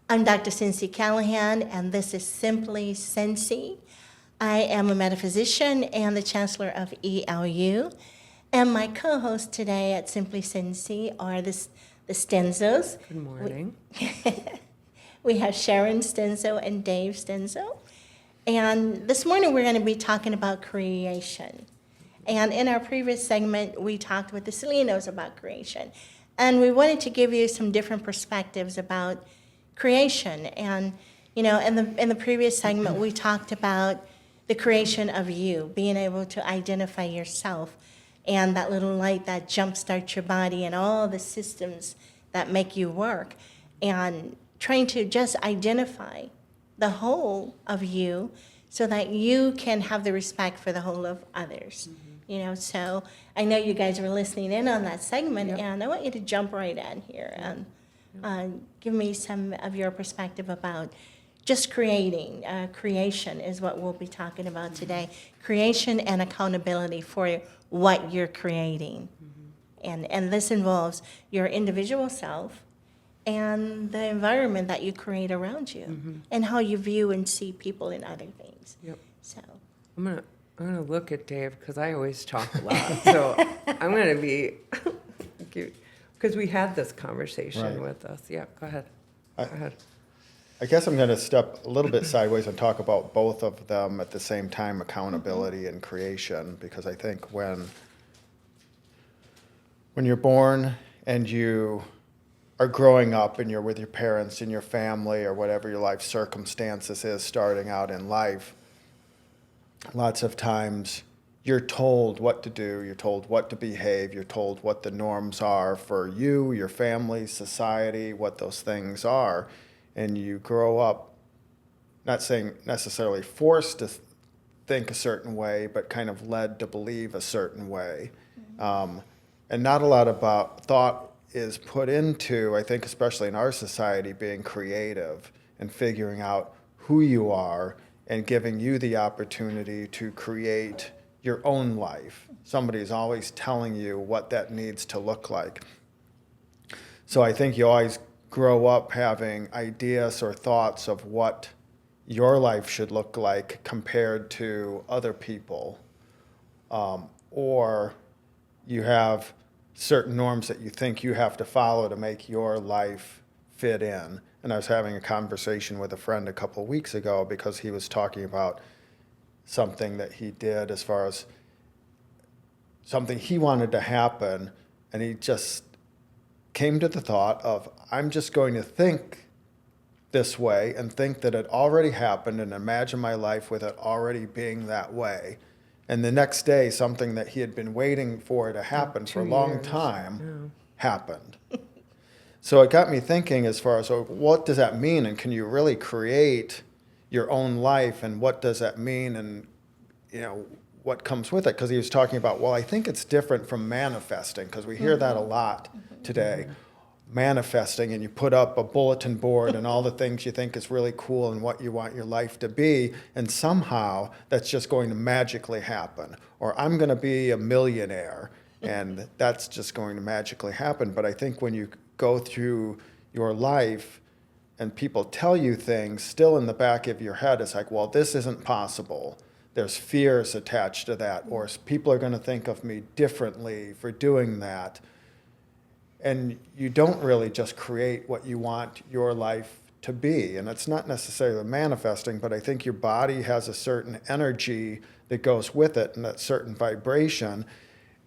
I'm Dr. Sincee Callahan, and this is Simply Sincee. I am a metaphysician and the chancellor of ELU. And my co-hosts today at Simply Sincee are the Stenzos. Good morning. We have Sharon Stenzo and Dave Stenzo. And this morning we're going to be talking about creation. And in our previous segment, we talked with the Salinos about creation. And we wanted to give you some different perspectives about creation. And, in the previous segment, we talked about the creation of you, being able to identify yourself and that little light that jumpstarts your body and all the systems that make you work. And trying to just identify the whole of you so that you can have the respect for the whole of others. So I know you guys were listening in on that segment, Yep. and I want you to jump right in here and give me some of your perspective about just creating. Creation is what we'll be talking about today. Creation and accountability for what you're creating. And this involves your individual self and the environment that you create around you and how you view and see people and other things. Yep. So, I'm gonna look at Dave because I always talk a lot. So I'm gonna be because we had this conversation Right. with us. Yeah, go ahead. Go ahead. I guess I'm going to step a little bit sideways and talk about both of them at the same time, accountability and creation, because I think when you're born and you are growing up and you're with your parents and your family or whatever your life circumstances is starting out in life, lots of times you're told what to do, you're told what to behave, you're told what the norms are for you, your family, society, what those things are. And you grow up, not saying necessarily forced to think a certain way, but kind of led to believe a certain way. And not a lot about thought is put into, I think, especially in our society, being creative and figuring out who you are and giving you the opportunity to create your own life. Somebody's always telling you what that needs to look like. So I think you always grow up having ideas or thoughts of what your life should look like compared to other people. Or you have certain norms that you think you have to follow to make your life fit in. And I was having a conversation with a friend a couple of weeks ago because he was talking about something that he did as far as something he wanted to happen, and he just came to the thought of, I'm just going to think this way and think that it already happened and imagine my life with it already being that way. And the next day, something that he had been waiting for to happen for a 2 long years. time happened. So it got me thinking as far as, what does that mean? And can you really create your own life? And what does that mean? And, what comes with it? Because he was talking about, well, I think it's different from manifesting, because we hear that a lot today. Manifesting, and you put up a bulletin board and all the things you think is really cool and what you want your life to be, and somehow that's just going to magically happen. Or I'm going to be a millionaire, and that's just going to magically happen. But I think when you go through your life and people tell you things, still in the back of your head, it's like, well, this isn't possible. There's fears attached to that, or people are going to think of me differently for doing that. And you don't really just create what you want your life to be. And it's not necessarily manifesting, but I think your body has a certain energy that goes with it and that certain vibration.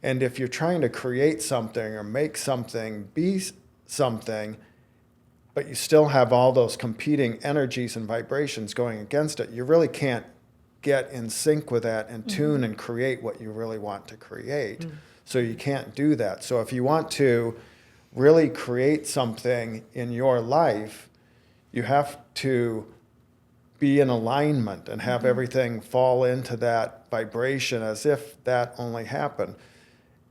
And if you're trying to create something or make something be something, but you still have all those competing energies and vibrations going against it, you really can't get in sync with that and tune and create what you really want to create. So you can't do that. So if you want to really create something in your life, you have to be in alignment and have everything fall into that vibration as if that only happened.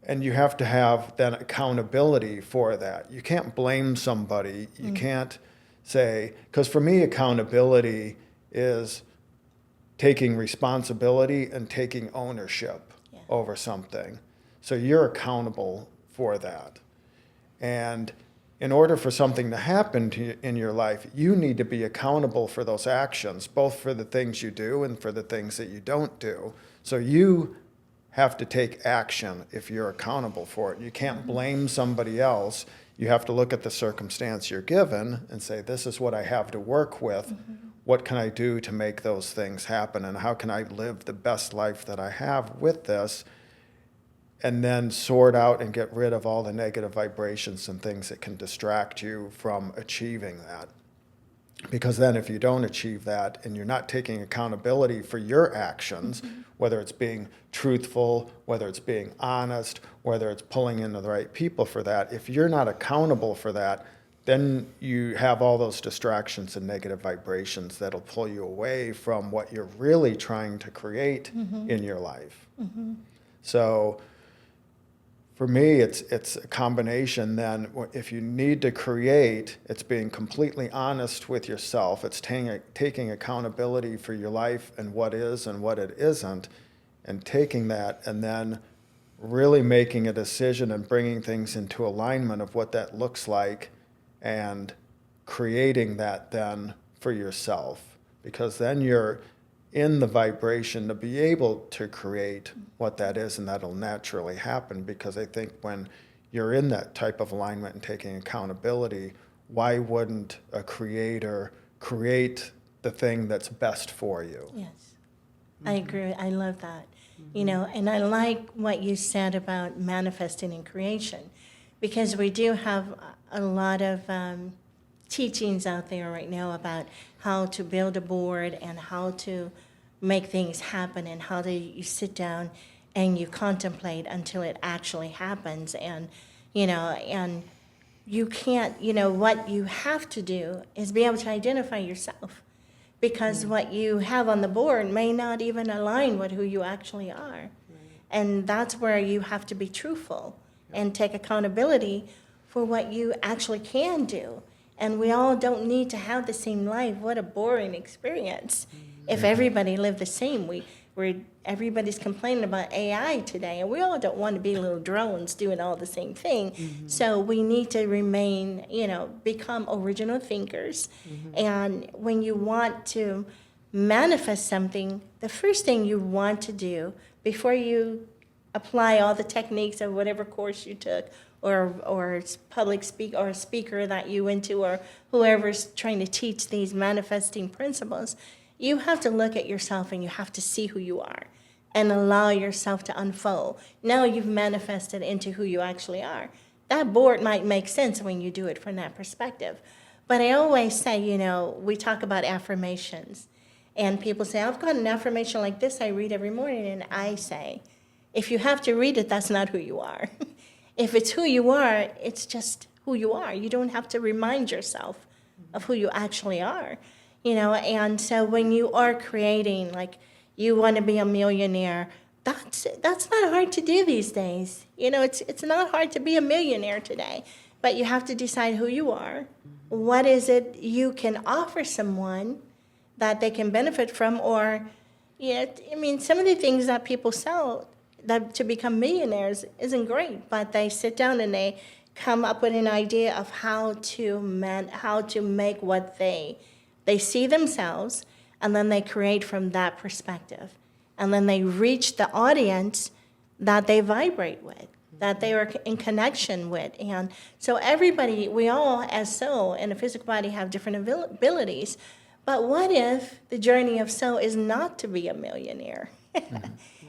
And you have to have then accountability for that. You can't blame somebody. You can't say, because for me, accountability is taking responsibility and taking ownership over something. So you're accountable for that. And in order for something to happen to you in your life, you need to be accountable for those actions, both for the things you do and for the things that you don't do. So you have to take action if you're accountable for it. You can't blame somebody else. You have to look at the circumstance you're given and say, this is what I have to work with. What can I do to make those things happen? And how can I live the best life that I have with this? And then sort out and get rid of all the negative vibrations and things that can distract you from achieving that. Because then if you don't achieve that and you're not taking accountability for your actions, whether it's being truthful, whether it's being honest, whether it's pulling in the right people for that, if you're not accountable for that, then you have all those distractions and negative vibrations that'll pull you away from what you're really trying to create in your life. So for me, it's a combination then. If you need to create, it's being completely honest with yourself. It's taking accountability for your life and what is and what it isn't, and taking that and then really making a decision and bringing things into alignment of what that looks like and creating that then for yourself. Because then you're in the vibration to be able to create what that is, and that'll naturally happen. Because I think when you're in that type of alignment and taking accountability, why wouldn't a creator create the thing that's best for you? Yes, I agree. I love that. You know, and I like what you said about manifesting in creation, because we do have a lot of teachings out there right now about how to build a board and how to make things happen, and how to you sit down and you contemplate until it actually happens. And and you can't, what you have to do is be able to identify yourself, because what you have on the board may not even align with who you actually are. And that's where you have to be truthful and take accountability for what you actually can do. And we all don't need to have the same life. What a boring experience. If everybody lived the same, everybody's complaining about AI today, and we all don't want to be little drones doing all the same thing. So we need to remain, become original thinkers. And when you want to manifest something, the first thing you want to do before you apply all the techniques of whatever course you took, or public speak or a speaker that you went to, or whoever's trying to teach these manifesting principles, you have to look at yourself and you have to see who you are and allow yourself to unfold. Now you've manifested into who you actually are. That board might make sense when you do it from that perspective. But I always say, we talk about affirmations, and people say, I've got an affirmation like this I read every morning, and I say, if you have to read it, that's not who you are. If it's who you are, it's just who you are. You don't have to remind yourself of who you actually are. And so when you are creating, like you want to be a millionaire, that's not hard to do these days. It's not hard to be a millionaire today, but you have to decide who you are. What is it you can offer someone that they can benefit from? Or, some of the things that people sell that to become millionaires isn't great, but they sit down and they come up with an idea of how to make what they see themselves, and then they create from that perspective. And then they reach the audience that they vibrate with, that they are in connection with. And so everybody, we all as soul and a physical body have different abilities. But what if the journey of soul is not to be a millionaire?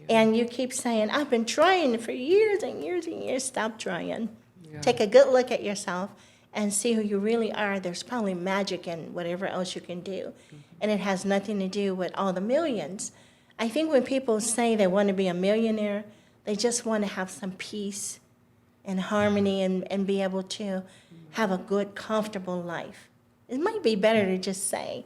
And you keep saying, I've been trying for years and years and years. Stop trying. Yeah. Take a good look at yourself and see who you really are. There's probably magic in whatever else you can do. And it has nothing to do with all the millions. I think when people say they want to be a millionaire, they just want to have some peace and harmony and be able to have a good, comfortable life. It might be better to just say,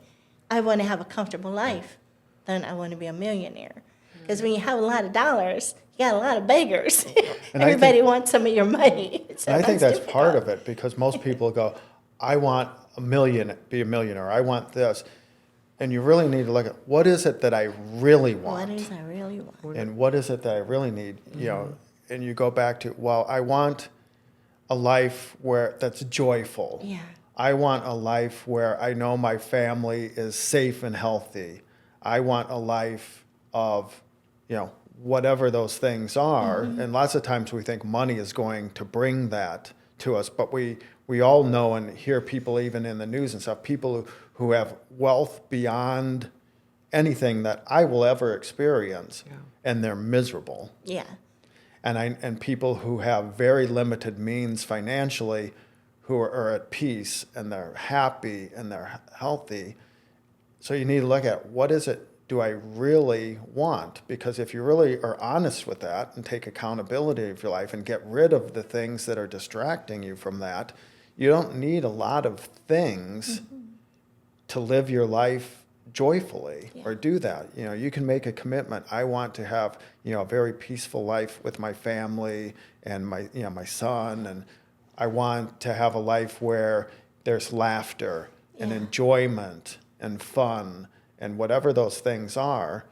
I want to have a comfortable life than I want to be a millionaire. Because when you have a lot of dollars, you got a lot of beggars. Everybody wants some of your money. So and I think that's difficult. part of it, because most people go, I want be a millionaire. I want this. And you really need to look at, what is it that I really want? What is I really want? And what is it that I really need? And you go back to, well, I want a life where that's joyful. Yeah. I want a life where I know my family is safe and healthy. I want a life of, whatever those things are. Mm-hmm. And lots of times we think money is going to bring that to us, but we all know and hear people even in the news and stuff, people who have wealth beyond anything that I will ever experience, Yeah. and they're miserable. Yeah. And people who have very limited means financially, who are at peace and they're happy and they're healthy. So you need to look at, what is it do I really want? Because if you really are honest with that and take accountability of your life and get rid of the things that are distracting you from that, you don't need a lot of things to live your life joyfully or do that. You can make a commitment. I want to have, a very peaceful life with my family and my son, and I want to have a life where there's laughter and enjoyment and fun and whatever those things are.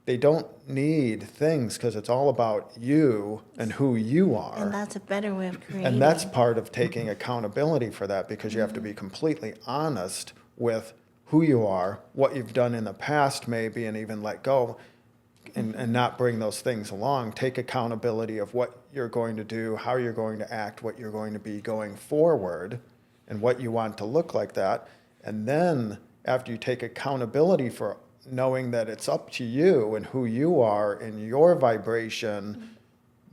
They don't need things, because it's all about you and who you are. And that's a better way of creating. And that's part of taking accountability for that, because you have to be completely honest with who you are, what you've done in the past maybe, and even let go and not bring those things along. Take accountability of what you're going to do, how you're going to act, what you're going to be going forward, and what you want to look like that. And then after you take accountability for knowing that it's up to you and who you are and your vibration,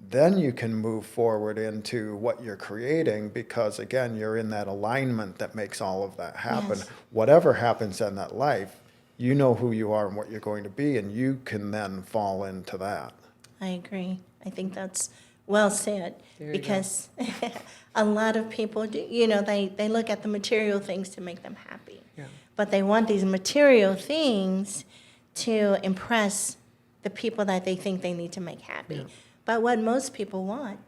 then you can move forward into what you're creating, because again, you're in that alignment that makes all of that happen. Yes. Whatever happens in that life, you know who you are and what you're going to be, and you can then fall into that. I agree. I think that's well said, There you because a lot of people do, they look at the material things to make them happy. Yeah. But they want these material things to impress the people that they think they need to make happy. Yeah. But what most people want,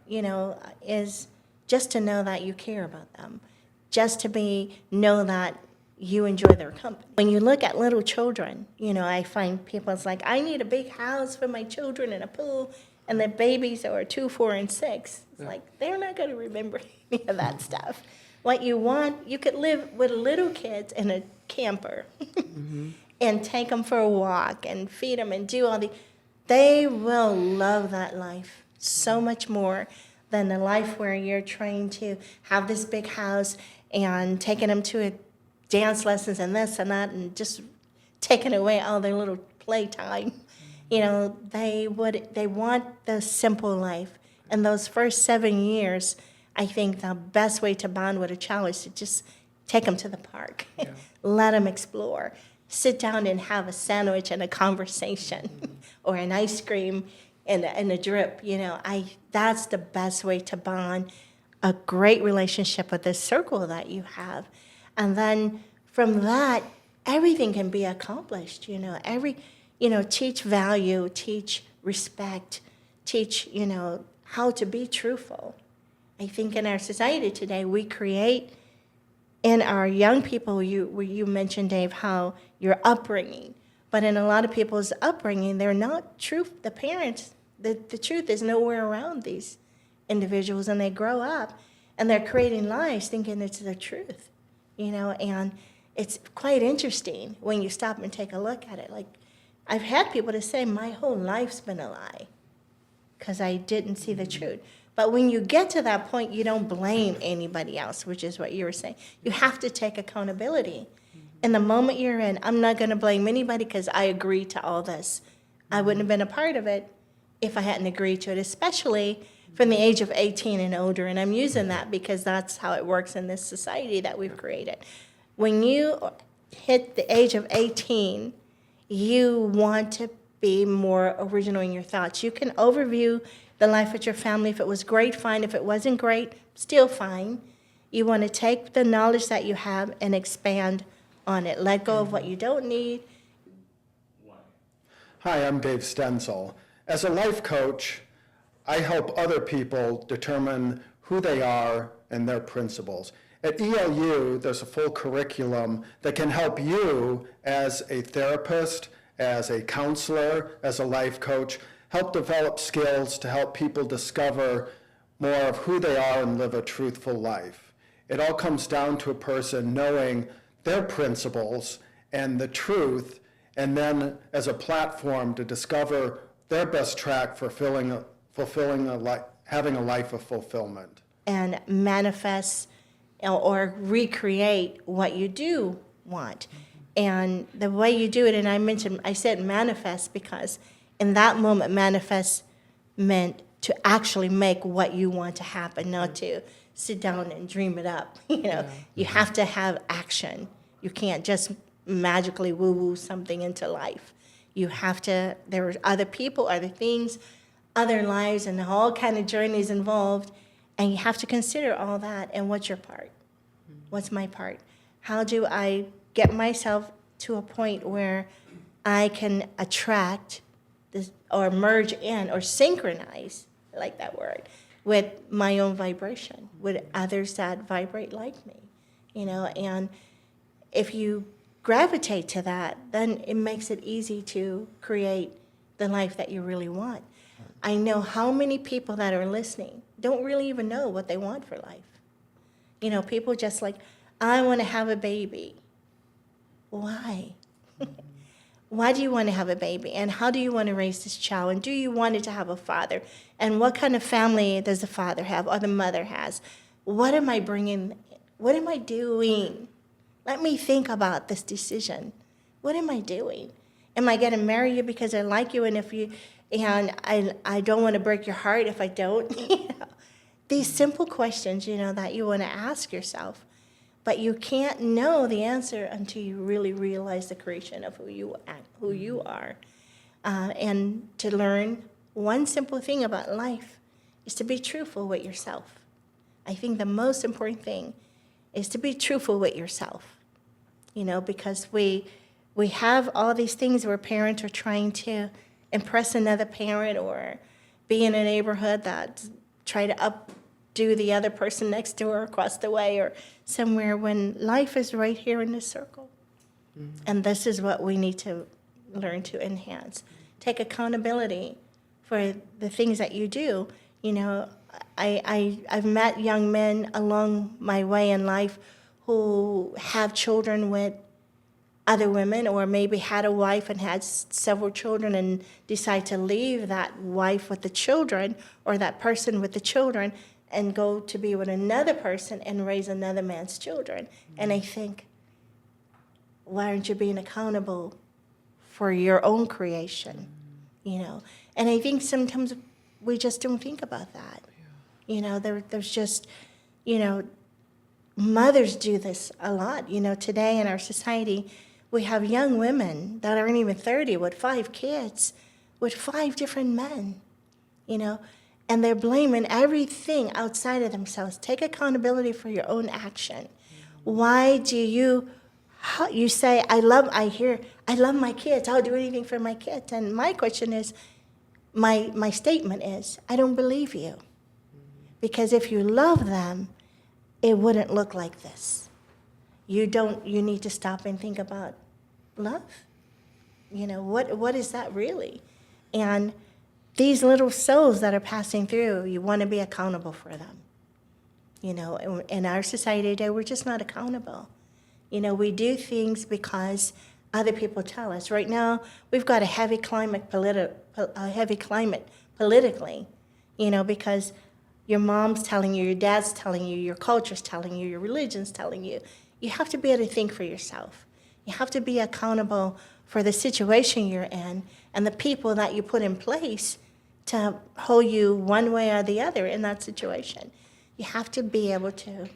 is just to know that you care about them, just to know that you enjoy their company. When you look at little children, I find people, it's like, I need a big house for my children and a pool, and the babies are 2, 4, and 6. It's like, they're not going to remember any of that stuff. What you want, you could live with little kids in a camper and take them for a walk and feed them and do all they will love that life so much more than the life where you're trying to have this big house and taking them to dance lessons and this and that, and just taking away all their little playtime. They want the simple life. And those first 7 years, I think the best way to bond with a child is to just take them to the park, let them explore, sit down and have a sandwich and a conversation, or an ice cream and a drip. That's the best way to bond a great relationship with this circle that you have. And then from that, everything can be accomplished. Teach value, teach respect, teach, how to be truthful. I think in our society today, we create in our young people, you mentioned, Dave, how your upbringing, but in a lot of people's upbringing, they're not truth. The parents, the truth is nowhere around these individuals, and they grow up and they're creating lies thinking it's the truth, and it's quite interesting when you stop and take a look at it. Like, I've had people to say, my whole life's been a lie because I didn't see the truth. But when you get to that point, you don't blame anybody else, which is what you were saying. You have to take accountability. In the moment you're in, I'm not going to blame anybody because I agreed to all this. I wouldn't have been a part of it if I hadn't agreed to it, especially from the age of 18 and older. And I'm using that because that's how it works in this society that we've created. When you hit the age of 18, you want to be more original in your thoughts. You can overview the life with your family. If it was great, fine. If it wasn't great, still fine. You want to take the knowledge that you have and expand on it. Let go of what you don't need. Hi, I'm Dave Stenzel. As a life coach, I help other people determine who they are and their principles. At ELU, there's a full curriculum that can help you as a therapist, as a counselor, as a life coach, help develop skills to help people discover more of who they are and live a truthful life. It all comes down to a person knowing their principles and the truth, and then as a platform to discover their best track for fulfilling a life, having a life of fulfillment. And manifest or recreate what you do want. And the way you do it, and I said manifest because in that moment, manifest meant to actually make what you want to happen, not to sit down and dream it up. You have to have action. You can't just magically woo-woo something into life. You have to, there are other people, other things, other lives, and all kind of journeys involved. And you have to consider all that. And what's your part? What's my part? How do I get myself to a point where I can attract this, or merge in, or synchronize, I like that word, with my own vibration, with others that vibrate like me, and if you gravitate to that, then it makes it easy to create the life that you really want. I know how many people that are listening don't really even know what they want for life. People just like, I want to have a baby. Why? Why do you want to have a baby? And how do you want to raise this child? And do you want it to have a father? And what kind of family does the father have or the mother has? What am I bringing? What am I doing? Let me think about this decision. What am I doing? Am I going to marry you because I like you? And I don't want to break your heart if I don't? These simple questions, that you want to ask yourself. But you can't know the answer until you really realize the creation of who you are. And to learn one simple thing about life is to be truthful with yourself. I think the most important thing is to be truthful with yourself. Because we have all these things where parents are trying to impress another parent or be in a neighborhood that try to updo the other person next door across the way or somewhere, when life is right here in this circle. And this is what we need to learn to enhance. Take accountability for the things that you do. I've met young men along my way in life who have children with other women, or maybe had a wife and had several children and decide to leave that wife with the children or that person with the children and go to be with another person and raise another man's children. And I think, why aren't you being accountable for your own creation? And I think sometimes we just don't think about that. There's just, mothers do this a lot. Today in our society, we have young women that aren't even 30 with 5 kids, with 5 different men, and they're blaming everything outside of themselves. Take accountability for your own action. Why do you say, I love my kids, I'll do anything for my kids. And my question is, my statement is, I don't believe you. Because if you love them, it wouldn't look like this. You need to stop and think about love. What is that really? And these little souls that are passing through, you want to be accountable for them. In our society today, we're just not accountable. We do things because other people tell us. Right now, we've got a heavy climate politically, because your mom's telling you, your dad's telling you, your culture's telling you, your religion's telling you. You have to be able to think for yourself. You have to be accountable for the situation you're in and the people that you put in place to hold you one way or the other in that situation. You have to be able to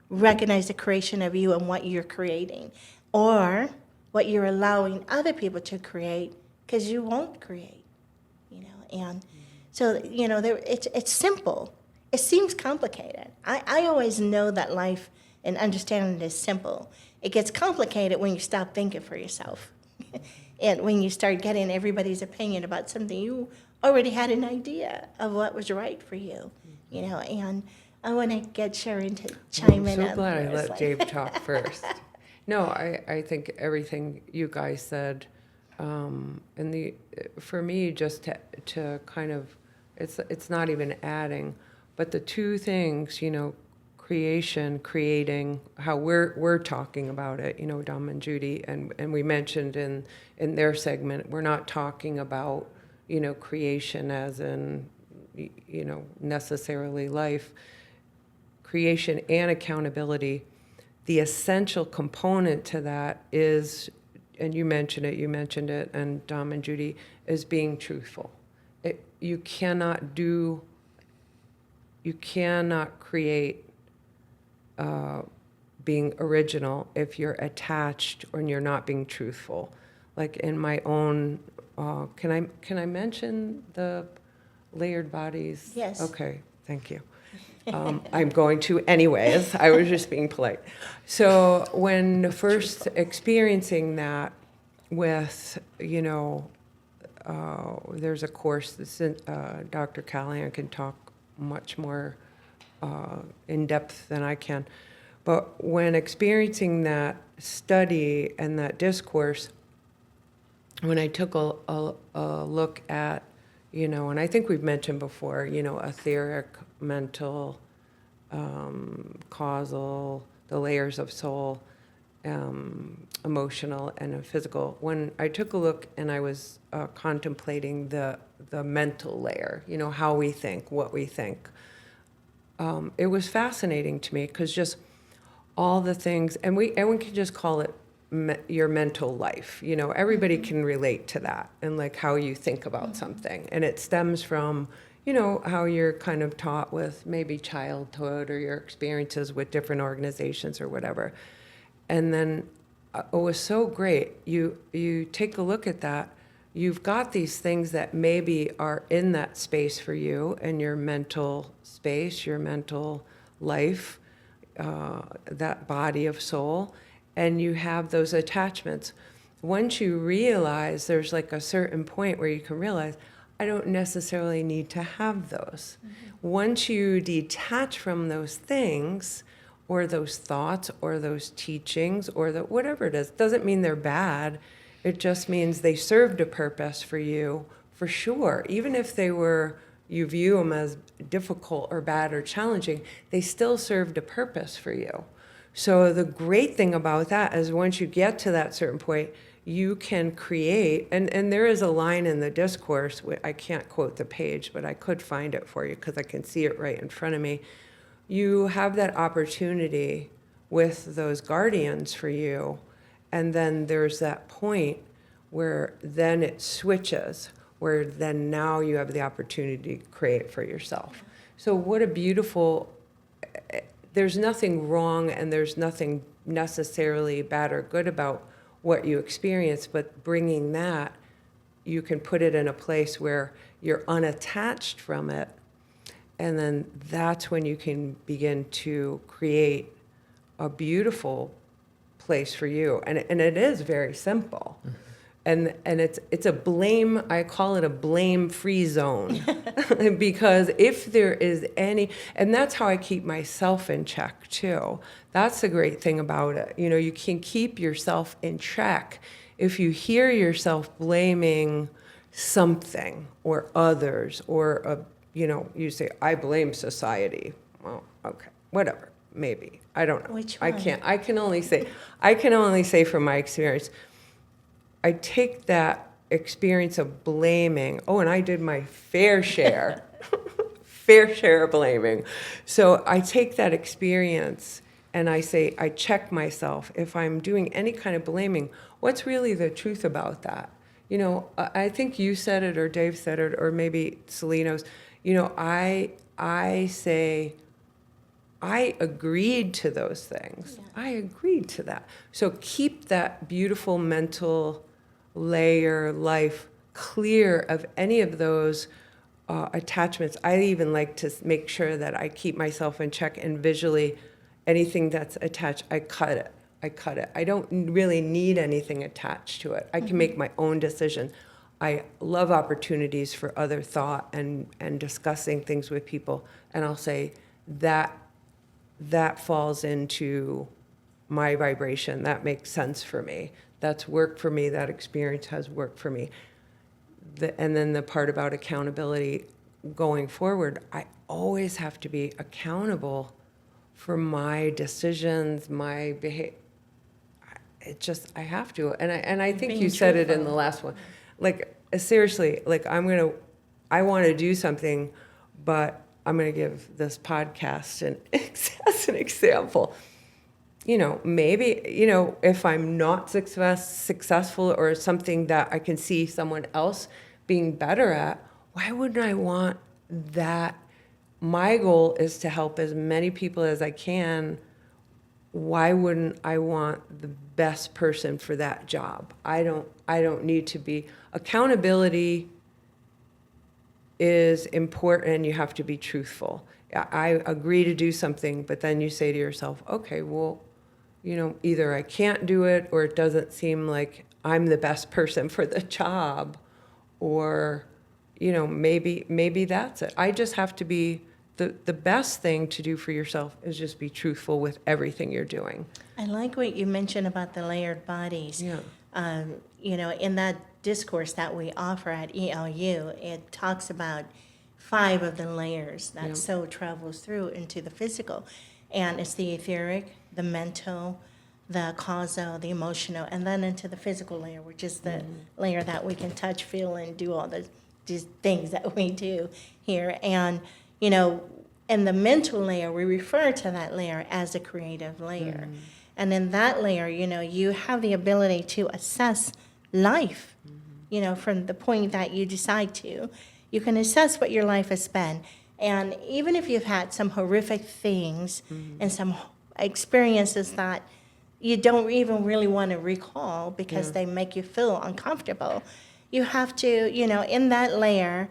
recognize the creation of you and what you're creating, or what you're allowing other people to create because you won't create. And so it's simple. It seems complicated. I always know that life and understanding it is simple. It gets complicated when you stop thinking for yourself. And when you start getting everybody's opinion about something, you already had an idea of what was right for you, and I want to get Sharon to chime in. I'm so glad I let Dave talk first. No, I think everything you guys said, for me, just to kind of, it's not even adding, But the two things, creation, creating, how we're talking about it, Dom and Judy, and we mentioned in their segment, we're not talking about, creation as in, necessarily life. Creation and accountability, the essential component to that is, and you mentioned it, and Dom and Judy, is being truthful. You cannot create being original if you're attached or you're not being truthful. Like in my own, can I mention the layered bodies? Yes. Okay, thank you. I'm going to anyways. I was just being polite. So when first experiencing that with, there's a course that Dr. Callahan can talk much more in depth than I can. But when experiencing that study and that discourse, when I took a look at, and I think we've mentioned before, etheric, mental, causal, the layers of soul, emotional, and physical. When I took a look and I was contemplating the mental layer, how we think, what we think, it was fascinating to me because just all the things, and we can just call it your mental life. Everybody can relate to that and like how you think about something. And it stems from, how you're kind of taught with maybe childhood or your experiences with different organizations or whatever. And then it was so great. You take a look at that. You've got these things that maybe are in that space for you and your mental space, your mental life, that body of soul, and you have those attachments. Once you realize there's like a certain point where you can realize, I don't necessarily need to have those. Mm-hmm. Once you detach from those things or those thoughts or those teachings or whatever it is, doesn't mean they're bad. It just means they served a purpose for you, for sure. Even if you view them as difficult or bad or challenging, they still served a purpose for you. So the great thing about that is once you get to that certain point, you can create, and there is a line in the discourse, I can't quote the page, but I could find it for you because I can see it right in front of me. You have that opportunity with those guardians for you, and then there's that point where then it switches, where then now you have the opportunity to create for yourself. So what a beautiful, there's nothing wrong and there's nothing necessarily bad or good about what you experience, but bringing that, you can put it in a place where you're unattached from it, and then that's when you can begin to create a beautiful place for you. And it is very simple. Mm-hmm. And it's a blame, I call it a blame-free zone. Because if there is any, and that's how I keep myself in check too. That's the great thing about it. You can keep yourself in check if you hear yourself blaming something or others, or you say, I blame society. Well, okay, whatever, maybe. I don't know. Which one? I can only say from my experience, I take that experience of blaming. Oh, and I did my fair share of blaming. So I take that experience and I say, I check myself. If I'm doing any kind of blaming, what's really the truth about that? I think you said it, or Dave said it, or maybe Celinos. I say, I agreed to those things. Yeah. I agreed to that. So keep that beautiful mental layer life clear of any of those attachments. I even like to make sure that I keep myself in check, and visually anything that's attached, I cut it. I don't really need anything attached to it. I can make my own decision. I love opportunities for other thought and discussing things with people. And I'll say that falls into my vibration. That makes sense for me. That's worked for me. That experience has worked for me. And then the part about accountability, going forward, I always have to be accountable for my decisions, my behavior. I have to. And I think Being you said it in truthful. the last one. Like, seriously, like, I want to do something, but I'm going to give this podcast as an example. You know, maybe, you know, if I'm not successful or something that I can see someone else being better at, why wouldn't I want that? My goal is to help as many people as I can. Why wouldn't I want the best person for that job? I don't need to be. Accountability is important, and you have to be truthful. I agree to do something, but then you say to yourself, okay, well, you know, either I can't do it, or it doesn't seem like I'm the best person for the job, or, you know, maybe that's it. I just have to be, the best thing to do for yourself is just be truthful with everything you're doing. I like what you mentioned about the layered bodies. Yeah. You know, in that discourse that we offer at ELU, it talks about 5 of the layers that Yeah. soul travels through into the physical. And it's the etheric, the mental, the causal, the emotional, and then into the physical layer, which is the layer that we can touch, feel, and do all these things that we do here. And, you know, in the mental layer, we refer to that layer as the creative layer. And in that layer, you know, you have the ability to assess life, you know, from the point that you decide to. You can assess what your life has been. And even if you've had some horrific things and some experiences that you don't even really want to recall because they make you feel uncomfortable, you have to, you know, in that layer,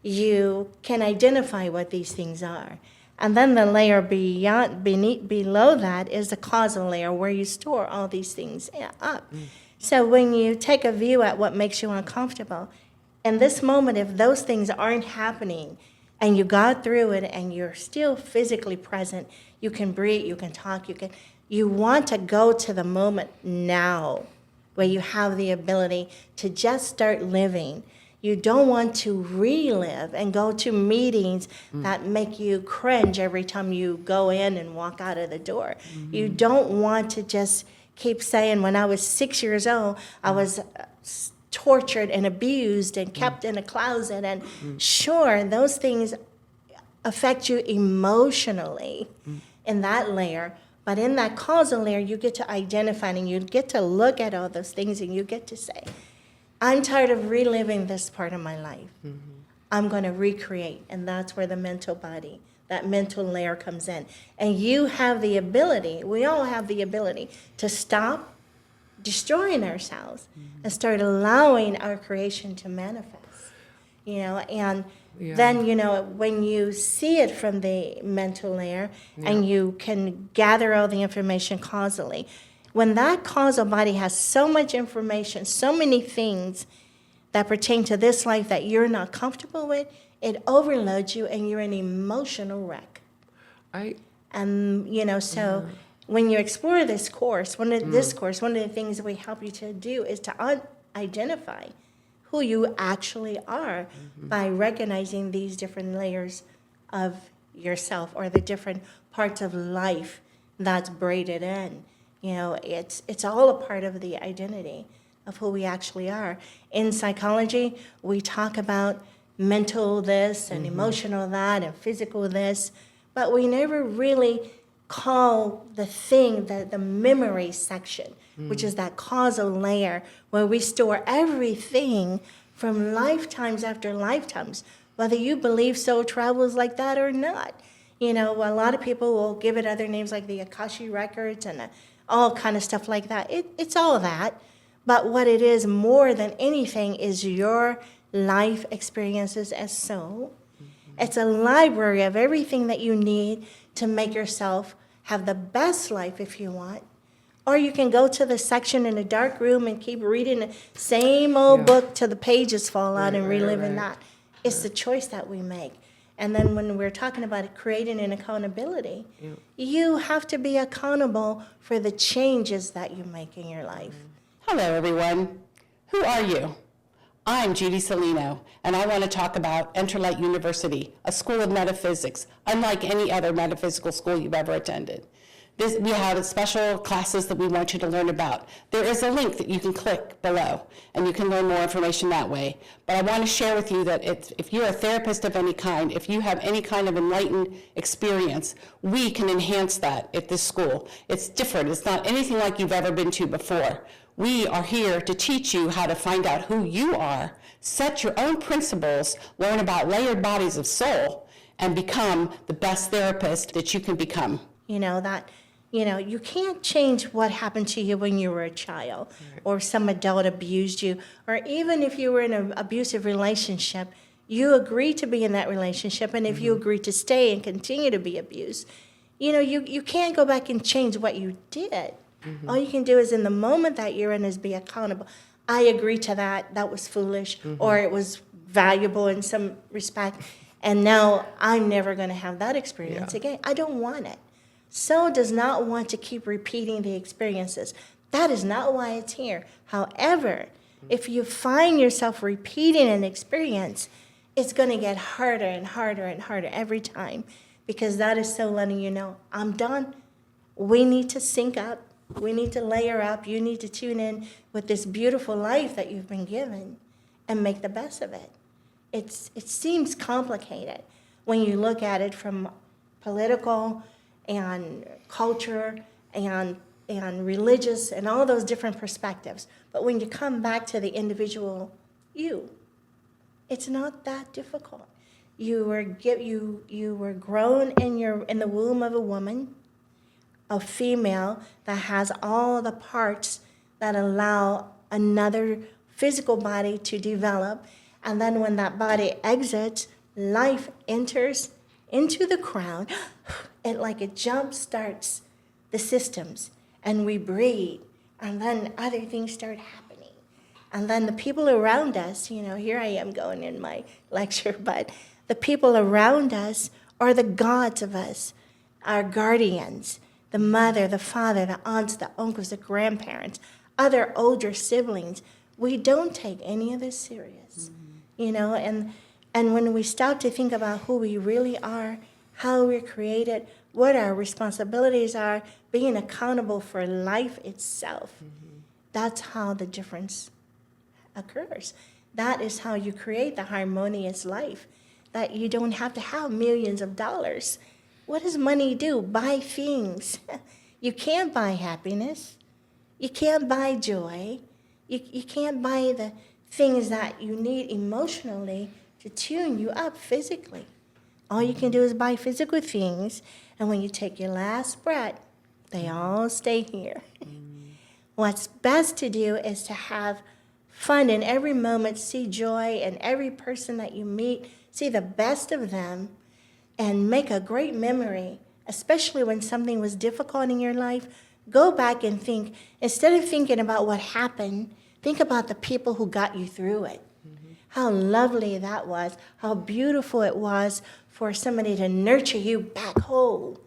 you can identify what these things are. And then the layer below that is the causal layer, where you store all these things up. So when you take a view at what makes you uncomfortable, in this moment, if those things aren't happening and you got through it and you're still physically present, you can breathe, you can talk, you want to go to the moment now where you have the ability to just start living. You don't want to relive and go to meetings that make you cringe every time you go in and walk out of the door. You don't want to just keep saying, when I was 6 years old, I was tortured and abused and kept in a closet. And sure, those things affect you emotionally in that layer. But in that causal layer, you get to identify and you get to look at all those things and you get to say, I'm tired of reliving this part of my life. I'm going to recreate. And that's where the mental body, that mental layer comes in. And you have the ability, we all have the ability to stop destroying ourselves and start allowing our creation to manifest. You know, and then, you know, when you see it from the mental layer and you can gather all the information causally, when that causal body has so much information, so many things that pertain to this life that you're not comfortable with, it overloads you and you're an emotional wreck. And, you know, so when you explore this course, one of the things that we help you to do is to identify who you actually are by recognizing these different layers of yourself or the different parts of life that's braided in. You know, it's all a part of the identity of who we actually are. In psychology, we talk about mental this and emotional that and physical this, but we never really call the thing the memory section, which is that causal layer where we store everything from lifetimes after lifetimes, whether you believe soul travels like that or not. You know, a lot of people will give it other names like the Akashic records and all kind of stuff like that. It's all that. But what it is more than anything is your life experiences as soul. It's a library of everything that you need to make yourself have the best life if you want. Or you can go to the section in a dark room and keep reading the same old book till the pages fall out and reliving that. It's the choice that we make. And then when we're talking about creating an accountability, you have to be accountable for the changes that you make in your life. Hello, everyone. Who are you? I'm Judy Salino, and I want to talk about Enterlight University, a school of metaphysics, unlike any other metaphysical school you've ever attended. We have special classes that we want you to learn about. There is a link that you can click below, and you can learn more information that way. But I want to share with you that if you're a therapist of any kind, if you have any kind of enlightened experience, we can enhance that at this school. It's different. It's not anything like you've ever been to before. We are here to teach you how to find out who you are, set your own principles, learn about layered bodies of soul, and become the best therapist that you can become. You can't change what happened to you when you were a child, or some adult abused you, or even if you were in an abusive relationship, you agreed to be in that relationship, and if you agreed to stay and continue to be abused, you can't go back and change what you did. All you can do is, in the moment that you're in, is be accountable. I agree to that. That was foolish, or it was valuable in some respect, and now I'm never going to have that experience again. I don't want it. Soul does not want to keep repeating the experiences. That is not why it's here. However, if you find yourself repeating an experience, it's going to get harder and harder and harder every time, because that is so letting you know, I'm done. We need to sync up. We need to layer up. You need to tune in with this beautiful life that you've been given and make the best of it. It seems complicated when you look at it from political and culture and religious and all those different perspectives. But when you come back to the individual you, it's not that difficult. You were grown in the womb of a woman, a female that has all the parts that allow another physical body to develop. And then when that body exits, life enters into the crown. It jump starts the systems, and we breathe, and then other things start happening. And then the people around us, here I am going in my lecture, but the people around us are the gods of us, our guardians, the mother, the father, the aunts, the uncles, the grandparents, other older siblings. We don't take any of this serious, and when we stop to think about who we really are, how we're created, what our responsibilities are, being accountable for life itself, that's how the difference occurs. That is how you create the harmonious life, that you don't have to have millions of dollars. What does money do? Buy things. You can't buy happiness. You can't buy joy. You can't buy the things that you need emotionally to tune you up physically. All you can do is buy physical things, and when you take your last breath, they all stay here. What's best to do is to have fun in every moment, see joy in every person that you meet, see the best of them, and make a great memory, especially when something was difficult in your life. Go back and think, instead of thinking about what happened, think about the people who got you through it. How lovely that was, how beautiful it was for somebody to nurture you back whole.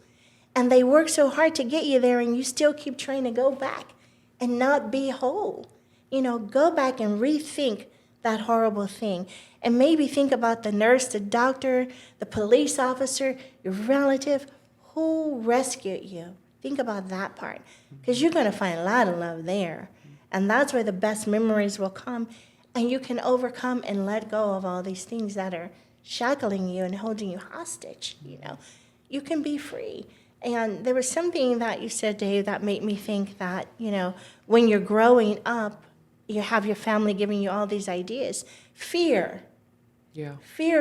And they work so hard to get you there, and you still keep trying to go back and not be whole. Go back and rethink that horrible thing. And maybe think about the nurse, the doctor, the police officer, your relative who rescued you. Think about that part, because you're going to find a lot of love there. And that's where the best memories will come. And you can overcome and let go of all these things that are shackling you and holding you hostage. You can be free. And there was something that you said, Dave, that made me think that, when you're growing up, you have your family giving you all these ideas. Fear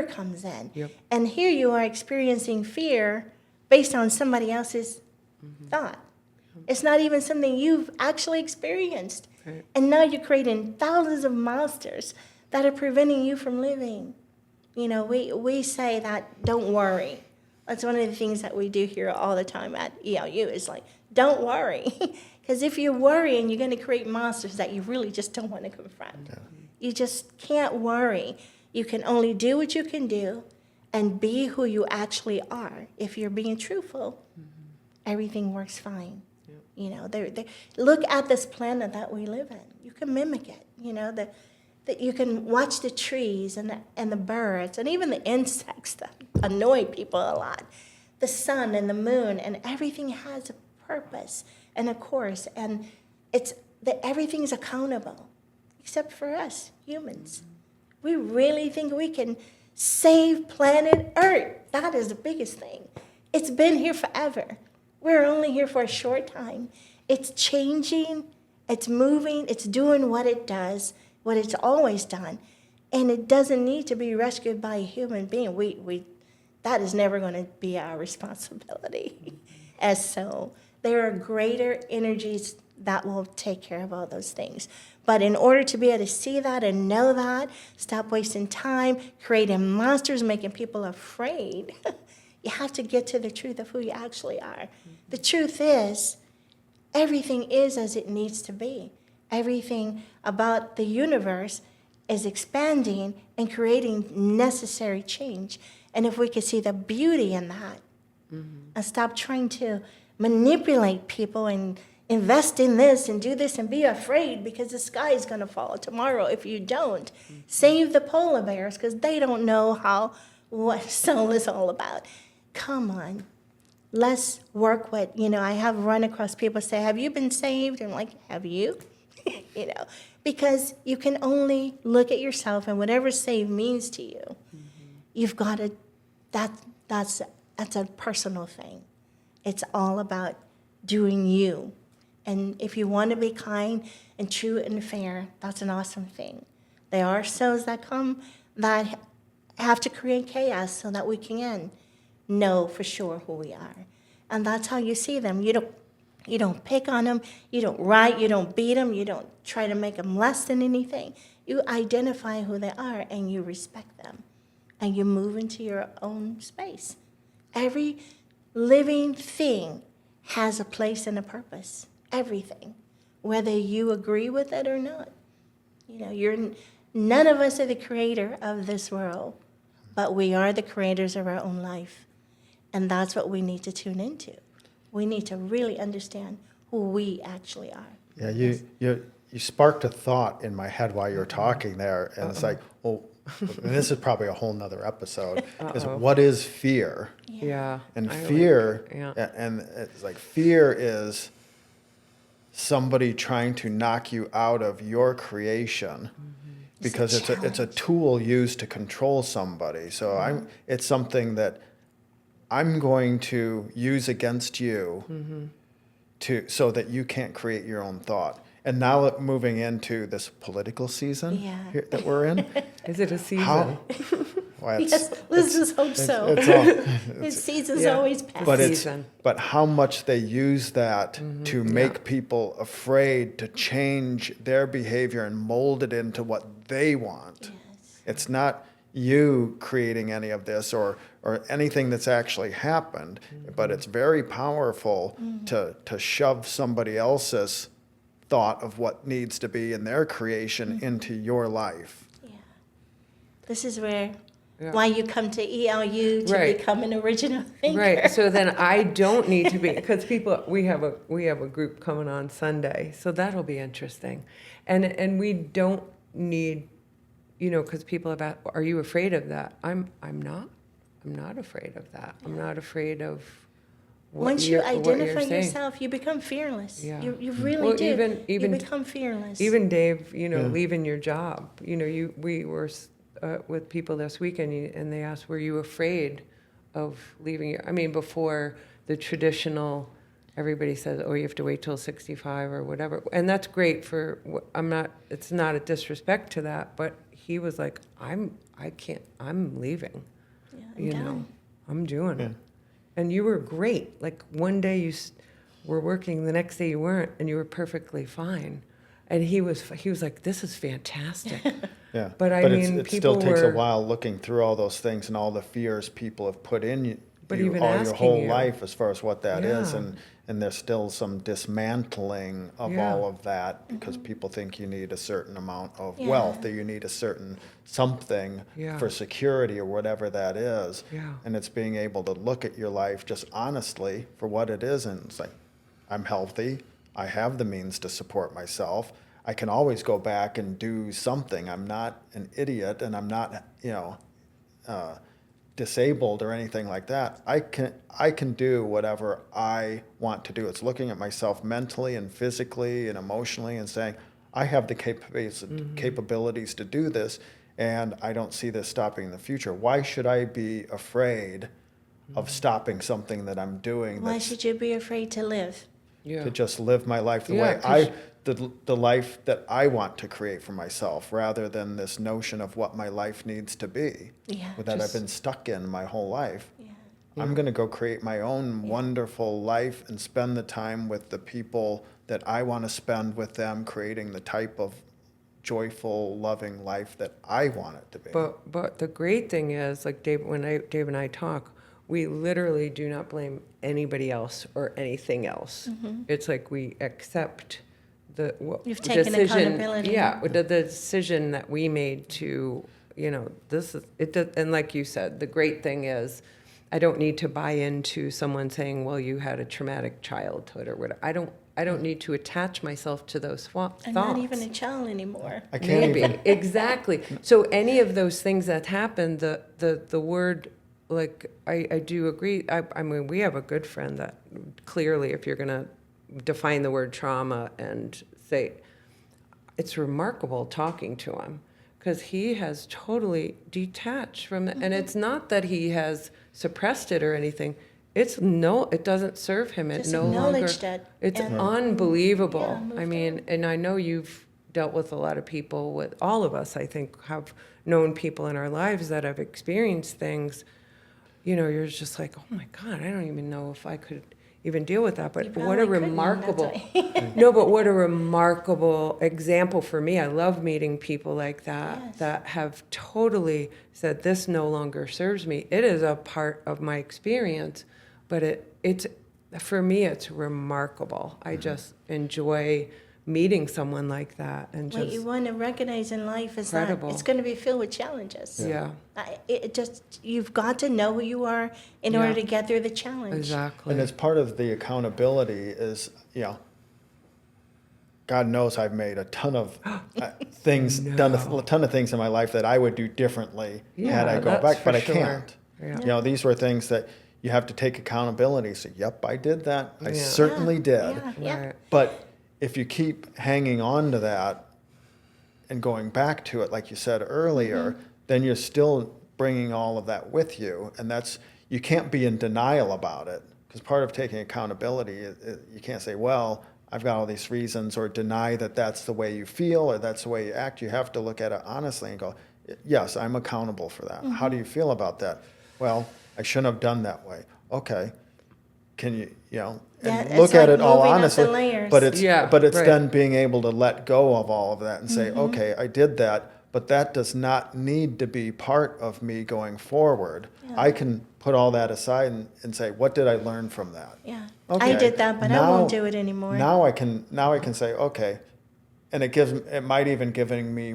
comes in. Yep. And here you are experiencing fear based on somebody else's thought. It's not even something you've actually experienced. Right. And now you're creating thousands of monsters that are preventing you from living. We say that, don't worry. That's one of the things that we do here all the time at ELU is don't worry. Because if you're worrying, you're going to create monsters that you really just don't want to confront. Yeah. You just can't worry. You can only do what you can do and be who you actually are. If you're being truthful, everything works fine. Look at this planet that we live in. You can mimic it. that you can watch the trees and the birds and even the insects that annoy people a lot, the sun and the moon, and everything has a purpose and a course, and it's that everything's accountable, except for us humans. We really think we can save planet Earth. That is the biggest thing. It's been here forever. We're only here for a short time. It's changing, it's moving, it's doing what it does, what it's always done, and it doesn't need to be rescued by a human being. That is never going to be our responsibility. As so, there are greater energies that will take care of all those things. But in order to be able to see that and know that, stop wasting time creating monsters, making people afraid, you have to get to the truth of who you actually are. The truth is, everything is as it needs to be. Everything about the universe is expanding and creating necessary change. And if we could see the beauty in that and stop trying to manipulate people and invest in this and do this and be afraid because the sky is going to fall tomorrow if you don't. Save the polar bears because they don't know what soul is all about. Come on. Let's work with, I have run across people say, have you been saved? And I'm like, have you? Because you can only look at yourself and whatever saved means to you. You've got to, that's a personal thing. It's all about doing you. And if you want to be kind and true and fair, that's an awesome thing. There are souls that come that have to create chaos so that we can know for sure who we are. And that's how you see them. You don't pick on them, you don't write, you don't beat them, you don't try to make them less than anything. You identify who they are and you respect them. And you move into your own space. Every living thing has a place and a purpose. Everything. Whether you agree with it or not. None of us are the creator of this world, but we are the creators of our own life. And that's what we need to tune into. We need to really understand who we actually are. Yeah, you sparked a thought in my head while you were talking there, and it's like, well, and this is probably a whole nother episode, is what is fear? Yeah. And I fear, yeah. and it's like fear is somebody trying to knock you out of your creation because it's a tool used to control somebody. So it's something that I'm going to use against you so that you can't create your own thought. And now moving into this political season here that we're in. Is it a season? How? Well, Yes, let's just hope so. This season's always past. But how much they use that to make people afraid to change their behavior and mold it into what they want. Yes. It's not you creating any of this or anything that's actually happened, but it's very powerful to shove somebody else's thought of what needs to be in their creation into your life. Yeah. This is why you come to ELU to become an original thinker. Right. So then I don't need to be, because we have a group coming on Sunday, so that'll be interesting, and we don't need, because people have asked, are you afraid of that? I'm not afraid of that. I'm not afraid of. Once you identify yourself, you become fearless. Yeah. You really do. Even you become fearless. Even Dave, leaving your job. We were with people this weekend, and they asked, "Were you afraid of leaving?" Before the traditional, everybody says, "Oh, you have to wait till 65 or whatever," and that's great for. It's not a disrespect to that, but he was like, I'm leaving. Yeah, I'm done. I'm doing it. And you were great. Like one day you were working, the next day you weren't, and you were perfectly fine. And he was like, "This is fantastic." Yeah, but it still takes a while looking through all those things and all the fears people have put in all your whole life as far as what that is, and there's still some dismantling of all of that because people think you need a certain amount of wealth or you need a certain something for security or whatever that is. Yeah. And it's being able to look at your life just honestly for what it is, and it's like, I'm healthy, I have the means to support myself, I can always go back and do something. I'm not an idiot, and I'm not, disabled or anything like that. I can do whatever I want to do. It's looking at myself mentally and physically and emotionally and saying, I have the capabilities to do this, and I don't see this stopping in the future. Why should I be afraid of stopping something that I'm doing? Why should you be afraid to live? Yeah. To just live my life the Yeah, way 'cause- the life that I want to create for myself, rather than this notion of what my life needs to be, Yeah. that I've been stuck in my whole life. Yeah. I'm going to go create my own wonderful life and spend the time with the people that I want to spend with them, creating the type of joyful, loving life that I want it to be. But the great thing is, like Dave and I talk, we literally do not blame anybody else or anything else. It's like we accept the You've taken accountability. Yeah, the decision that we made to, this is it. And like you said, the great thing is, I don't need to buy into someone saying, "Well, you had a traumatic childhood" or whatever. I don't need to attach myself to those thoughts. I'm not even a child anymore. I can't Maybe even. exactly. So any of those things that happen, the word, like I do agree. I mean, we have a good friend that clearly, if you're gonna define the word trauma and say, it's remarkable talking to him because he has totally detached from it, and it's not that he has suppressed it or anything. It doesn't serve him. It Just no longer. acknowledged it. It's and- unbelievable. Yeah, I moved mean, and I know you've dealt with a lot of people. With all of us, I think, have known people in our lives that have experienced things. You're just like, oh my God, I don't even know if I could even deal with that. But You what a probably couldn't, remarkable, that's no, but what a remarkable example for me. I love meeting people like that, Yes. that have totally said, this no longer serves me. It is a part of my experience, but it's, for me, it's remarkable. I just enjoy meeting someone like that and What just, you want to recognize in life is that Incredible. it's going to be filled with challenges. yeah, You've got to know who you are in order Yeah. to get through the challenge. exactly. And as part of the accountability is, God knows I've made a ton of things, done a ton of things in my life that I would do differently had I Yeah, go that's back, for but I sure. can't. Yeah. These were things that you have to take accountability. Say, yep, I did that. I Yeah. certainly did. Yeah. Right. But if you keep hanging on to that and going back to it, like you said earlier, then you're still bringing all of that with you. And you can't be in denial about it. Because part of taking accountability, you can't say, well, I've got all these reasons, or deny that that's the way you feel or that's the way you act. You have to look at it honestly and go, yes, I'm accountable for that. How do you feel about that? Well, I shouldn't have done that way. Okay. Can you, Yeah, and it's look at like it all moving up the honestly. layers. But it's Yeah, but it's right. then being able to let go of all of that and say, okay, I did that, but that does not need to be part of me going forward. Yeah. I can put all that aside and say, what did I learn from that? Yeah. Okay, I did that, but I now- won't do it anymore. Now I can say, okay, and it might even give me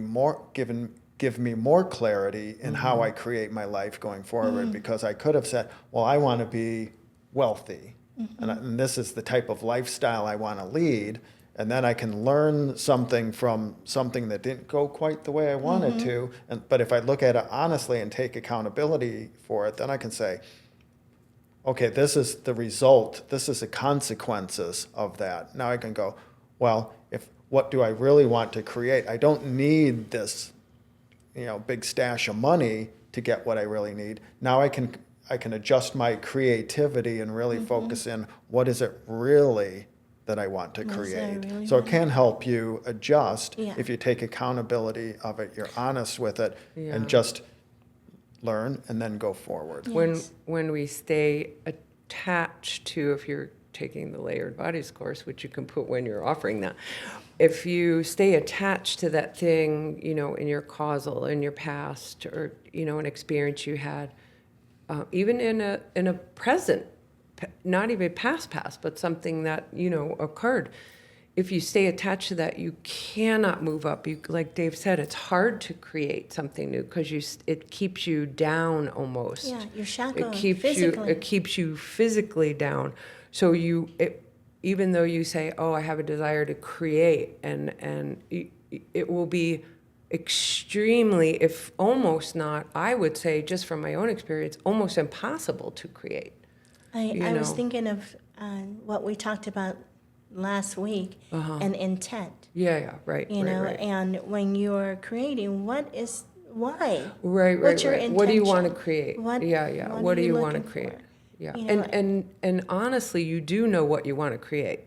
more clarity in how I create my life going forward, because I could have said, well, I want to be wealthy, and this is the type of lifestyle I want to lead, and then I can learn something from something that didn't go quite the way I wanted to, but if I look at it honestly and take accountability for it, then I can say, okay, this is the result, this is the consequences of that. Now I can go, well, what do I really want to create? I don't need this, big stash of money to get what I really need. Now I can adjust my creativity and really focus in what is it really that I want to What is it I create. really So it want? can help you adjust Yeah. if you take accountability of it, you're honest with it, Yeah. and just learn and then go forward. Yes. When we stay attached to, if you're taking the layered bodies course, which you can put when you're offering that, if you stay attached to that thing, in your causal, in your past, or an experience you had, even in a present, not even past, but something that occurred. If you stay attached to that, you cannot move up. Like Dave said, it's hard to create something new because it keeps you down almost. Yeah, you're shackled It keeps physically. you physically down. So even though you say, oh, I have a desire to create, and it will be extremely, if almost not, I would say, just from my own experience, almost impossible to create. I was know. thinking of what we talked about last week, and intent. Yeah, right, You know, right. and when you're creating, why? Right, What's right, your right. What do you want to intention? create? What- Yeah. what What are do you you want to looking create? for? Yeah. You know, And honestly, you do know what you want to create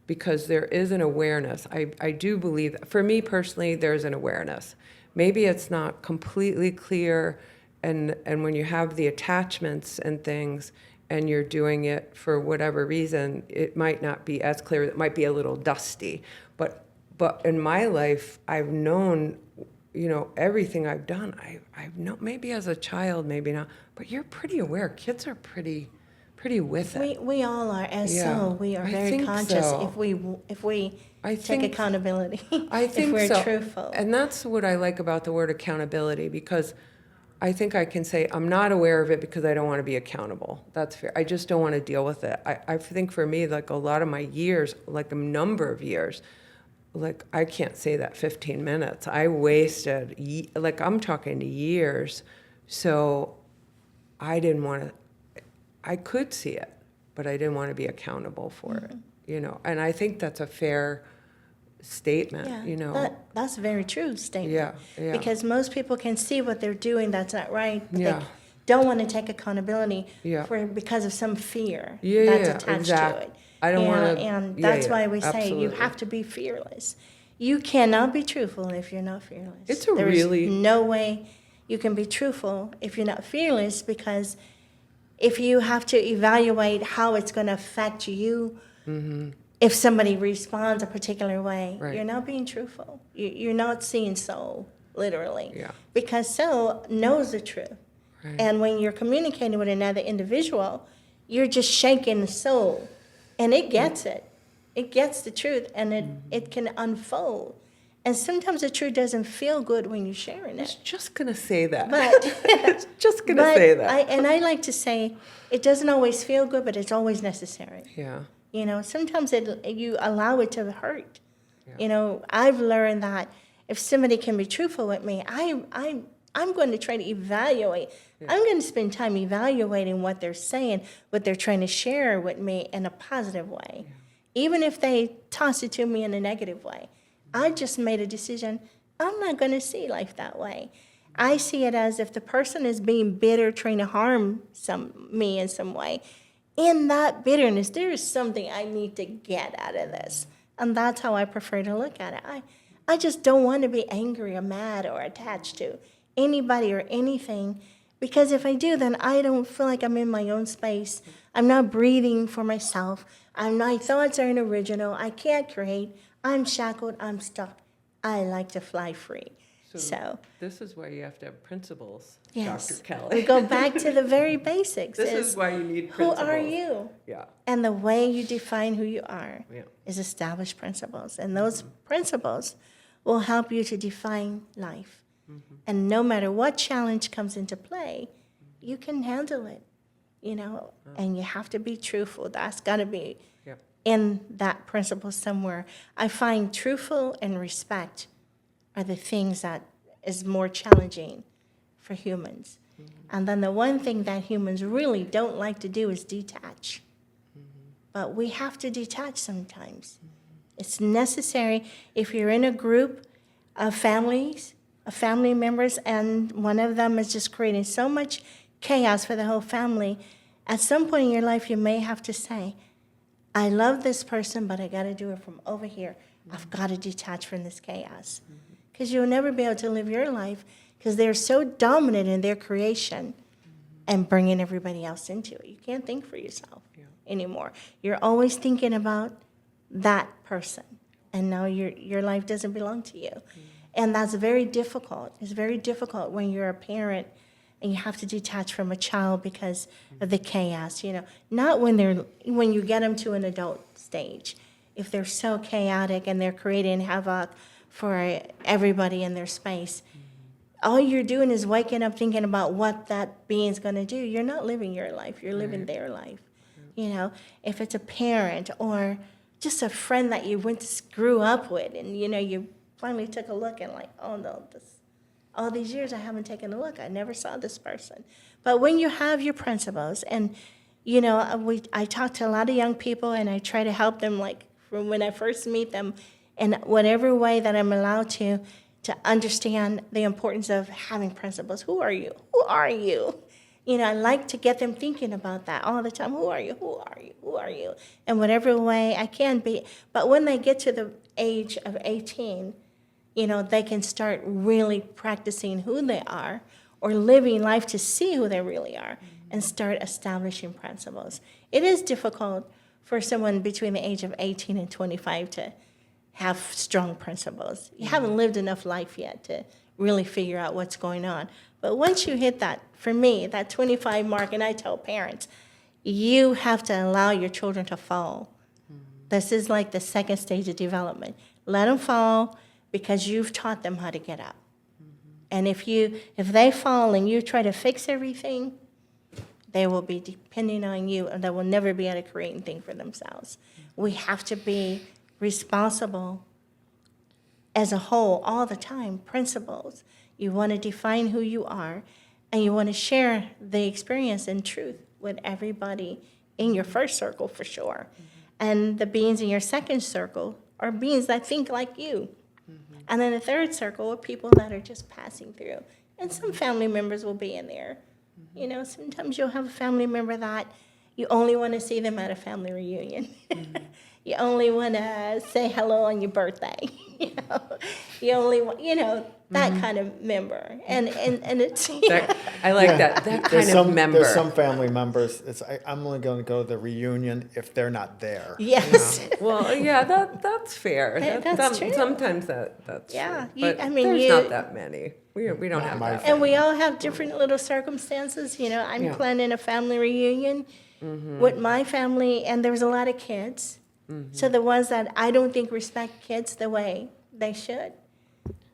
because there is an awareness. I do believe that. For me personally, there's an awareness. Maybe it's not completely clear, and when you have the attachments and things and you're doing it for whatever reason, it might not be as clear. It might be a little dusty. But in my life, I've known, everything I've done, I've known, maybe as a child, maybe not, but you're pretty aware. Kids are pretty with it. we all are, and Yeah, so we are I very think conscious so. if we I take think- accountability, I if think we're so. truthful. And that's what I like about the word accountability, because I think I can say I'm not aware of it because I don't want to be accountable. That's fair. I just don't want to deal with it. I think for me, like a lot of my years, like a number of years, like I can't say that 15 minutes. I wasted, like I'm talking years. So I didn't want to, I could see it, but I didn't want to be accountable for it, And I think that's a fair statement, That's a very true statement. Yeah. Because most people can see what they're doing that's not right, but Yeah. they don't want to take accountability Yeah. because of some fear Yeah, that's yeah, attached exactly. to it. I don't wanna- And yeah, that's yeah, why we say you absolutely. have to be fearless. You cannot be truthful if you're not fearless. It's a There's really- no way you can be truthful if you're not fearless, because if you have to evaluate how it's going to affect you, if somebody responds a particular way, Right. you're not being truthful. You're not seeing soul, literally. Yeah. Because soul knows the truth. Right. And when you're communicating with another individual, you're just shaking the soul. And it gets it. It gets the truth, and it can unfold. And sometimes the truth doesn't feel good when you're sharing I was it. just going to say that. But just going to but say that. I like to say it doesn't always feel good, but it's always necessary. Yeah. Sometimes you allow it to hurt. Yeah. I've learned that if somebody can be truthful with me, I'm going to try to evaluate. Yeah. I'm going to spend time evaluating what they're saying, what they're trying to share with me in a positive way. Yeah. Even if they toss it to me in a negative way. I just made a decision. I'm not going to see life that way. I see it as if the person is being bitter, trying to harm me in some way. In that bitterness, there is something I need to get out of this. And that's how I prefer to look at it. I just don't want to be angry or mad or attached to anybody or anything, because if I do, then I don't feel like I'm in my own space. I'm not breathing for myself. My thoughts aren't original. I can't create. I'm shackled. I'm stuck. I like to fly free. So this is why you have to have principles, yes, Dr. Kelly. we go back to the very basics. This is why you need Who principles. are you? Yeah. And the way you define who you are Yeah. is establish principles. And those principles will help you to define life. And no matter what challenge comes into play, you can handle it, and you have to be truthful. That's got to be Yeah. in that principle somewhere. I find truthful and respect are the things that is more challenging for humans. And then the one thing that humans really don't like to do is detach. But we have to detach sometimes. It's necessary if you're in a group of family members, and one of them is just creating so much chaos for the whole family. At some point in your life, you may have to say, I love this person, but I got to do it from over here. I've got to detach from this chaos. Because you'll never be able to live your life because they're so dominant in their creation and bringing everybody else into it. You can't think for yourself anymore. You're always thinking about that person, and now your life doesn't belong to you. And that's very difficult. It's very difficult when you're a parent and you have to detach from a child because of the chaos, Not when you get them to an adult stage. If they're so chaotic and they're creating havoc for everybody in their space, all you're doing is waking up thinking about what that being's going to do. You're not living your life. You're living their life. If it's a parent or just a friend that you grew up with, and you finally took a look and like, oh no, all these years I haven't taken a look. I never saw this person. But when you have your principles, and I talk to a lot of young people, and I try to help them, like from when I first meet them, in whatever way that I'm allowed to understand the importance of having principles. Who are you? Who are you? I like to get them thinking about that all the time. Who are you? Who are you? Who are you? In whatever way I can be. But when they get to the age of 18, they can start really practicing who they are, or living life to see who they really are, and start establishing principles. It is difficult for someone between the age of 18 and 25 to have strong principles. You haven't lived enough life yet to really figure out what's going on. But once you hit that, for me, that 25 mark, and I tell parents, you have to allow your children to fall. This is like the second stage of development. Let them fall, because you've taught them how to get up. And if they fall and you try to fix everything, they will be depending on you, and they will never be able to create anything for themselves. We have to be responsible as a whole all the time. Principles. You want to define who you are, and you want to share the experience and truth with everybody in your first circle, for sure. And the beings in your second circle are beings that think like you. And then the third circle are people that are just passing through. And some family members will be in there. Sometimes you'll have a family member that you only want to see them at a family reunion. You only want to say hello on your birthday. You only want, that kind of member. And it's, I like that kind There's of member. There's some family members, I'm only going to go to the reunion if they're not there. yes. Well, yeah, that's fair. That's true. Sometimes that's Yeah, true. But there's not that many. We don't have my that. And we all have different little circumstances. I'm Yeah. planning a family reunion with my family, and there's a lot of kids. So the ones that I don't think respect kids the way they should,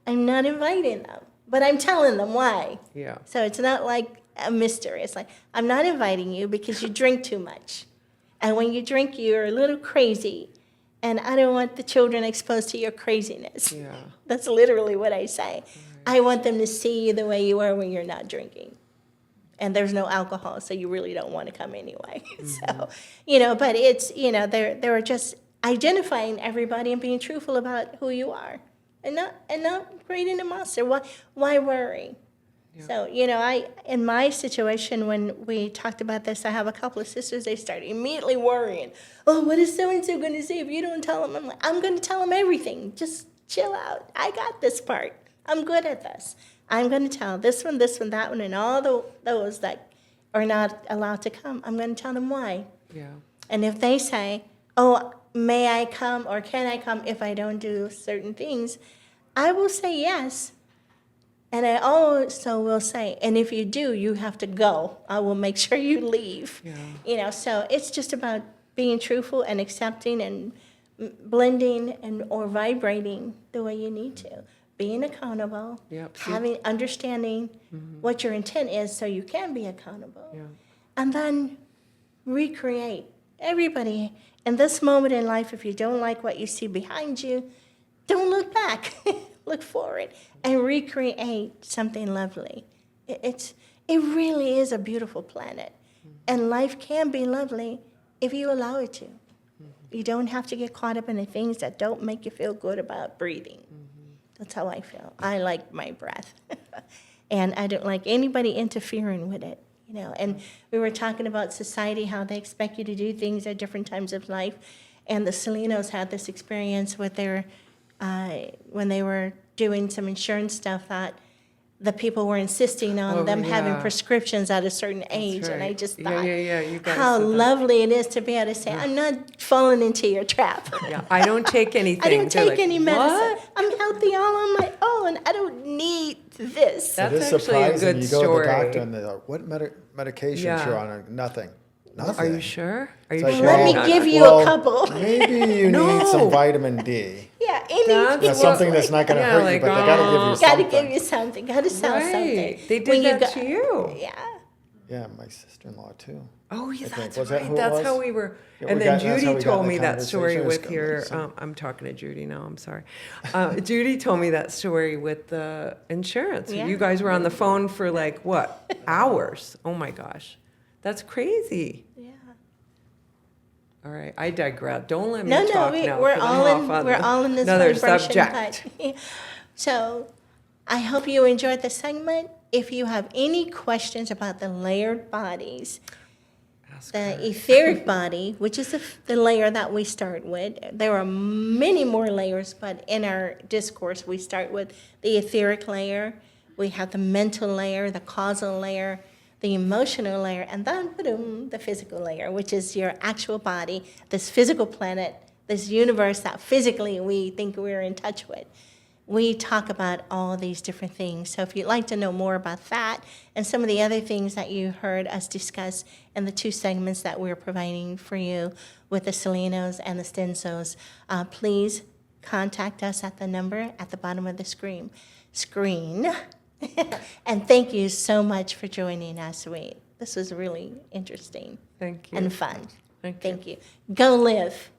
I'm not inviting them. But I'm telling them why. Yeah. So it's not like a mystery. It's like, I'm not inviting you because you drink too much. And when you drink, you're a little crazy. And I don't want the children exposed to your craziness. Yeah. That's literally what I say. I want them to see you the way you are when you're not drinking. And there's no alcohol, so you really don't want to come anyway. So, but it's, they're just identifying everybody and being truthful about who you are, and not creating a monster. Why worry? Yeah. So, in my situation, when we talked about this, I have a couple of sisters, they started immediately worrying. Oh, what is so-and-so going to say if you don't tell them? I'm like, I'm going to tell them everything. Just chill out. I got this part. I'm good at this. I'm going to tell this one, that one, and all those that are not allowed to come. I'm going to tell them why. Yeah. And if they say, oh, may I come or can I come if I don't do certain things, I will say yes. And I also will say, and if you do, you have to go. I will make sure you leave. Yeah. So it's just about being truthful and accepting and blending or vibrating the way you need to. Being accountable, Yep. understanding what your intent is so you can be accountable. Yeah. And then recreate. Everybody, in this moment in life, if you don't like what you see behind you, don't look back. Look forward and recreate something lovely. It really is a beautiful planet. And life can be lovely if you allow it to. You don't have to get caught up in the things that don't make you feel good about breathing. That's how I feel. I like my breath. And I don't like anybody interfering with it. And we were talking about society, how they expect you to do things at different times of life. And the Salinos had this experience with their, when they were doing some insurance stuff, that the people were insisting on them having yeah. prescriptions at a certain age. right. And I just Yeah, thought, you guys how said that. lovely it is to be able to say, I'm not falling into your trap. Yeah. I don't take anything. I don't They're take like, any medicine. "What?" I'm healthy all on my own. I don't need this. That's it is actually a surprising. good You go story. to the doctor and they're like, what medications Yeah. you're on? Nothing. Nothing. Are you sure? Are you It's like, sure? Let me well, give you well, a couple. Maybe you No. need some vitamin D. Yeah, any That's That's people something that's not going to Yeah, hurt like, you, but they got to give you got to something. give you something. Got to sell Right. something. They did When that to you. Yeah. Yeah, my sister-in-law too. Oh, yeah, I think. that's Was that right. who it That's was? how we were. Yeah, And we then got- that's how Judy we got in told the me that story conversation. with It's your. gonna be I'm talking to Judy now. I'm sorry. Judy told me that story with the insurance. Yeah. You guys were on the phone for like what, hours? Oh my gosh, that's crazy. Yeah. All right, I digress. Don't let me No, talk no, now. we're 'Cause I'm all off in, on we're all in this another vibration, subject. but, so I hope you enjoyed the segment. If you have any questions about the layered bodies, Ask the her. etheric body, which is the layer that we start with, there are many more layers, but in our discourse, we start with the etheric layer, we have the mental layer, the causal layer, the emotional layer, and then boom, the physical layer, which is your actual body, this physical planet, this universe that physically we think we're in touch with. We talk about all these different things. So if you'd like to know more about that and some of the other things that you heard us discuss in the 2 segments that we're providing for you with the Selenos and the Stensos, please contact us at the number at the bottom of the screen. And thank you so much for joining us. This was really interesting Thank you. and fun. Thank you. Thank you. Go live.